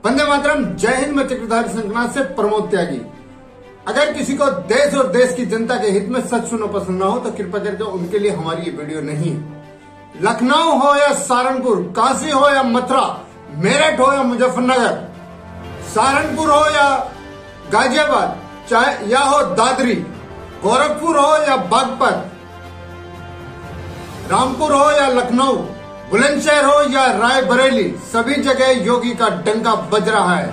वंदे मातरम। जय हिंद। मैं चक्रधारी संगनाथ से प्रमोद त्यागी। अगर किसी को देश और देश की जनता के हित में सच सुनना पसंद ना हो तो कृपया करके उनके लिए हमारी ये वीडियो नहीं है। लखनऊ हो या सहारनपुर, काशी हो या मथुरा, मेरठ हो या मुजफ्फरनगर, सहारनपुर हो या गाजियाबाद, चाहे या हो दादरी, गोरखपुर हो या बागपत, रामपुर हो या लखनऊ, बुलंदशहर हो या रायबरेली, सभी जगह योगी का डंका बज रहा है।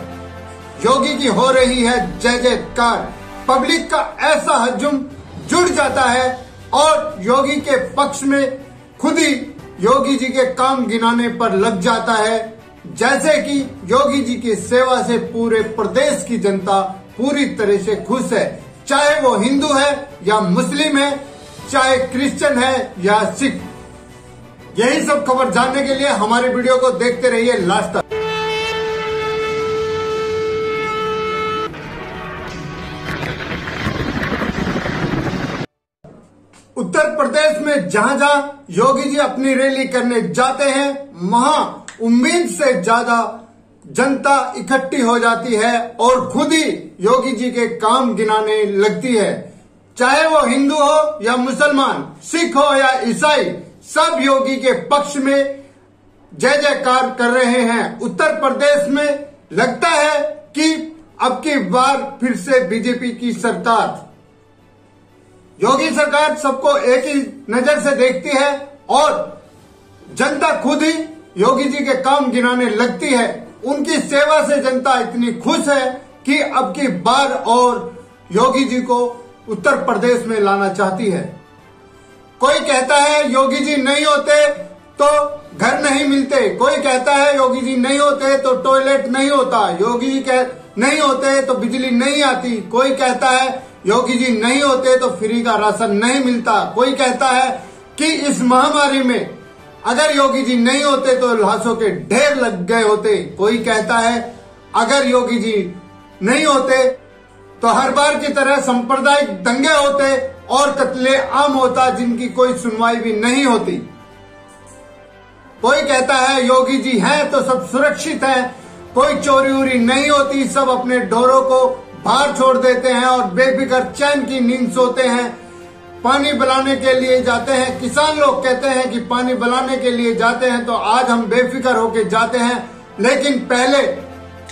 योगी की हो रही है जय जयकार। पब्लिक का ऐसा हजूम जुड़ जाता है और योगी के पक्ष में खुद ही योगी जी के काम गिनाने पर लग जाता है, जैसे कि योगी जी की सेवा से पूरे प्रदेश की जनता पूरी तरह से खुश है, चाहे वो हिंदू है या मुस्लिम है, चाहे क्रिश्चियन है या सिख। यही सब खबर जानने के लिए हमारे वीडियो को देखते रहिए लास्ट तक। उत्तर प्रदेश में जहां जहां योगी जी अपनी रैली करने जाते हैं, वहां उम्मीद से ज्यादा जनता इकट्ठी हो जाती है और खुद ही योगी जी के काम गिनाने लगती है। चाहे वो हिंदू हो या मुसलमान, सिख हो या ईसाई, सब योगी के पक्ष में जय जयकार कर रहे हैं। उत्तर प्रदेश में लगता है कि अब की बार फिर से बीजेपी की सरकार, योगी सरकार सबको एक ही नजर से देखती है और जनता खुद ही योगी जी के काम गिनाने लगती है। उनकी सेवा से जनता इतनी खुश है कि अब की बार और योगी जी को उत्तर प्रदेश में लाना चाहती है। कोई कहता है योगी जी नहीं होते तो घर नहीं मिलते, कोई कहता है योगी जी नहीं होते तो टॉयलेट नहीं होता, योगी जी नहीं होते तो बिजली नहीं आती, कोई कहता है योगी जी नहीं होते तो फ्री का राशन नहीं मिलता, कोई कहता है कि इस महामारी में अगर योगी जी नहीं होते तो लाशों के ढेर लग गए होते, कोई कहता है अगर योगी जी नहीं होते तो हर बार की तरह सांप्रदायिक दंगे होते और कत्ले आम होता जिनकी कोई सुनवाई भी नहीं होती। कोई कहता है योगी जी हैं तो सब सुरक्षित है, कोई चोरी उरी नहीं होती, सब अपने ढोरों को बाहर छोड़ देते हैं और बेफिक्र चैन की नींद सोते हैं। पानी बलाने के लिए जाते हैं, किसान लोग कहते हैं कि पानी बलाने के लिए जाते हैं तो आज हम बेफिक्र होके जाते हैं, लेकिन पहले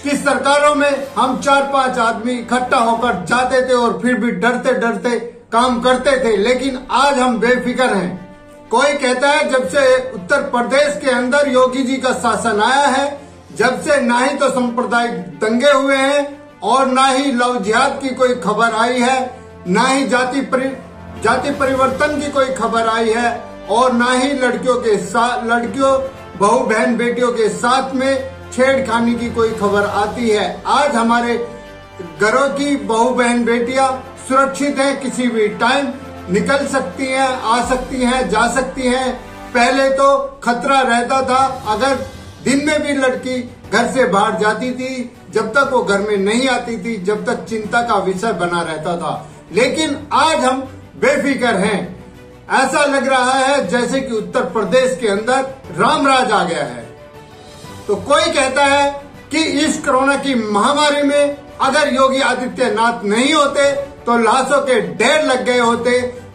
की सरकारों में हम 4-5 आदमी इकट्ठा होकर जाते थे और फिर भी डरते डरते काम करते थे, लेकिन आज हम बेफिक्र हैं। कोई कहता है जब से उत्तर प्रदेश के अंदर योगी जी का शासन आया है, जब से ना ही तो सांप्रदायिक दंगे हुए हैं और ना ही लव जिहाद की कोई खबर आई है, ना ही जाति परिवर्तन की कोई खबर आई है और ना ही लड़कियों बहू बहन बेटियों के साथ में छेड़खानी की कोई खबर आती है। आज हमारे घरों की बहू बहन बेटियां सुरक्षित हैं, किसी भी टाइम निकल सकती हैं, आ सकती हैं, जा सकती हैं। पहले तो खतरा रहता था, अगर दिन में भी लड़की घर से बाहर जाती थी, जब तक वो घर में नहीं आती थी, जब तक चिंता का विषय बना रहता था, लेकिन आज हम बेफिक्र हैं। ऐसा लग रहा है जैसे कि उत्तर प्रदेश के अंदर रामराज आ गया है। तो कोई कहता है कि इस कोरोना की महामारी में अगर योगी आदित्यनाथ नहीं होते तो लाशों के ढेर लग गए होते,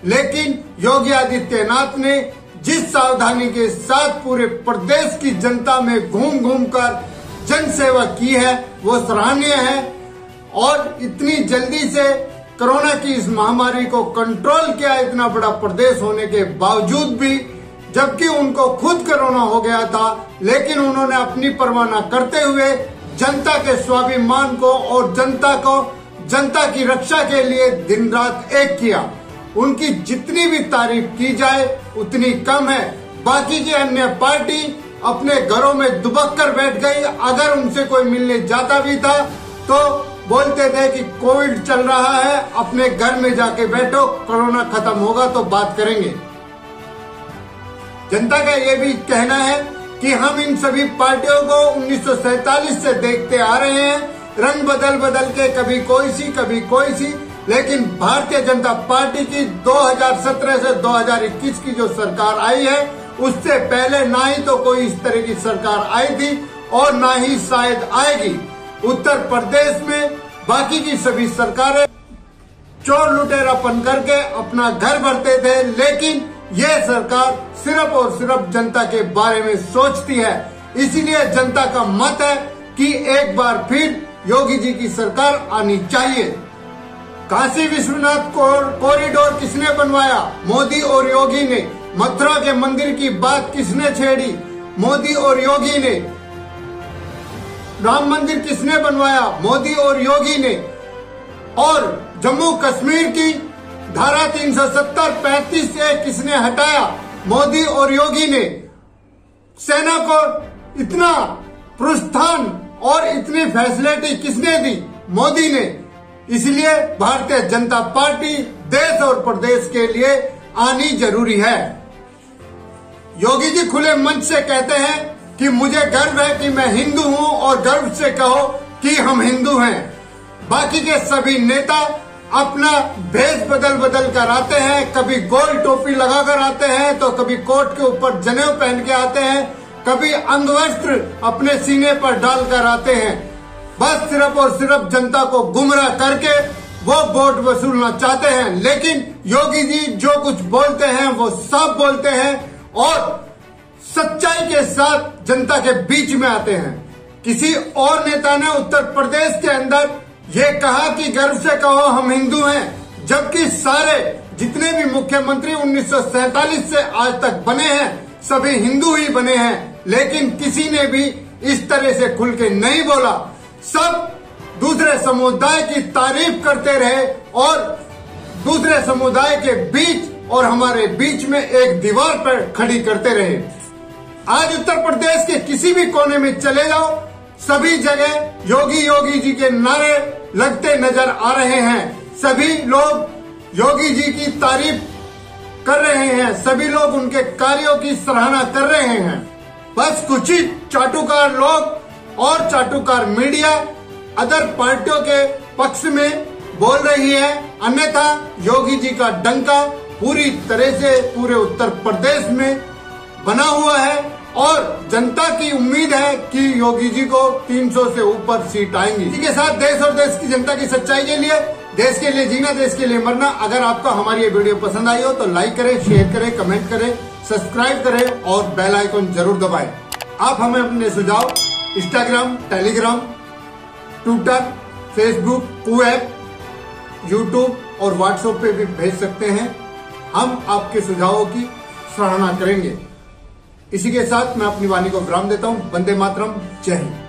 लेकिन योगी आदित्यनाथ ने जिस सावधानी के साथ पूरे प्रदेश की जनता में घूम घूम कर जन सेवा की है वो सराहनीय है। और इतनी जल्दी से कोरोना की इस महामारी को कंट्रोल किया, इतना बड़ा प्रदेश होने के बावजूद भी, जबकि उनको खुद कोरोना हो गया था, लेकिन उन्होंने अपनी परवाह न करते हुए जनता के स्वाभिमान को और जनता की रक्षा के लिए दिन रात एक किया। उनकी जितनी भी तारीफ की जाए उतनी कम है। बाकी की अन्य पार्टी अपने घरों में दुबक कर बैठ गई। अगर उनसे कोई मिलने जाता भी था तो बोलते थे कि कोविड चल रहा है, अपने घर में जाके बैठो, कोरोना खत्म होगा तो बात करेंगे। जनता का ये भी कहना है कि हम इन सभी पार्टियों को 1947 से देखते आ रहे हैं, रंग बदल बदल के, कभी कोई सी कभी कोई सी, लेकिन भारतीय जनता पार्टी की 2017 से 2021 की जो सरकार आई है, उससे पहले ना ही तो कोई इस तरह की सरकार आई थी और ना ही शायद आएगी। उत्तर प्रदेश में बाकी की सभी सरकारें चोर लुटेरापन करके अपना घर भरते थे, लेकिन यह सरकार सिर्फ और सिर्फ जनता के बारे में सोचती है। इसीलिए जनता का मत है कि एक बार फिर योगी जी की सरकार आनी चाहिए। काशी विश्वनाथ कॉरिडोर किसने बनवाया? मोदी और योगी ने। मथुरा के मंदिर की बात किसने छेड़ी? मोदी और योगी ने। राम मंदिर किसने बनवाया? मोदी और योगी ने। और जम्मू कश्मीर की धारा 370-35 से किसने हटाया? मोदी और योगी ने। सेना को इतना प्रोत्साहन और इतनी फैसिलिटी किसने दी? मोदी ने। इसलिए भारतीय जनता पार्टी देश और प्रदेश के लिए आनी जरूरी है। योगी जी खुले मंच से कहते हैं कि मुझे गर्व है कि मैं हिंदू हूं और गर्व से कहो कि हम हिंदू हैं। बाकी के सभी नेता अपना भेष बदल कर आते हैं, कभी गोल टोपी लगाकर आते हैं तो कभी कोट के ऊपर जनेऊ पहन के आते हैं, कभी अंगवस्त्र अपने सीने पर डालकर आते हैं। बस सिर्फ और सिर्फ जनता को गुमराह करके वो वोट वसूलना चाहते हैं। लेकिन योगी जी जो कुछ बोलते हैं वो सब बोलते हैं और सच्चाई के साथ जनता के बीच में आते हैं। किसी और नेता ने उत्तर प्रदेश के अंदर ये कहा कि गर्व से कहो हम हिंदू हैं, जबकि सारे जितने भी मुख्यमंत्री 1947 से आज तक बने हैं सभी हिंदू ही बने हैं। लेकिन किसी ने भी इस तरह से खुल के नहीं बोला। सब दूसरे समुदाय की तारीफ करते रहे और दूसरे समुदाय के बीच और हमारे बीच में एक दीवार पर खड़ी करते रहे। आज उत्तर प्रदेश के किसी भी कोने में चले जाओ, सभी जगह योगी जी के नारे लगते नजर आ रहे हैं। सभी लोग योगी जी की तारीफ कर रहे हैं, सभी लोग उनके कार्यों की सराहना कर रहे हैं। बस कुछ ही चाटुकार लोग और चाटुकार मीडिया अदर पार्टियों के पक्ष में बोल रही है, अन्यथा योगी जी का डंका पूरी तरह से पूरे उत्तर प्रदेश में बना हुआ है और जनता की उम्मीद है कि योगी जी को 300 से ऊपर सीट आएंगी। इसी के साथ देश और देश की जनता की सच्चाई के लिए, देश के लिए जीना, देश के लिए मरना। अगर आपको हमारी ये वीडियो पसंद आई हो तो लाइक करें, शेयर करें, कमेंट करें, सब्सक्राइब करें और बेल आइकन जरूर दबाएं। आप हमें अपने सुझाव Instagram, Telegram, Twitter, Facebook, Koo app, YouTube और व्हाट्सएप पे भी भेज सकते हैं। हम आपके सुझावों की सराहना करेंगे। इसी के साथ मैं अपनी वाणी को विराम देता हूं। वंदे मातरम, जय हिंद।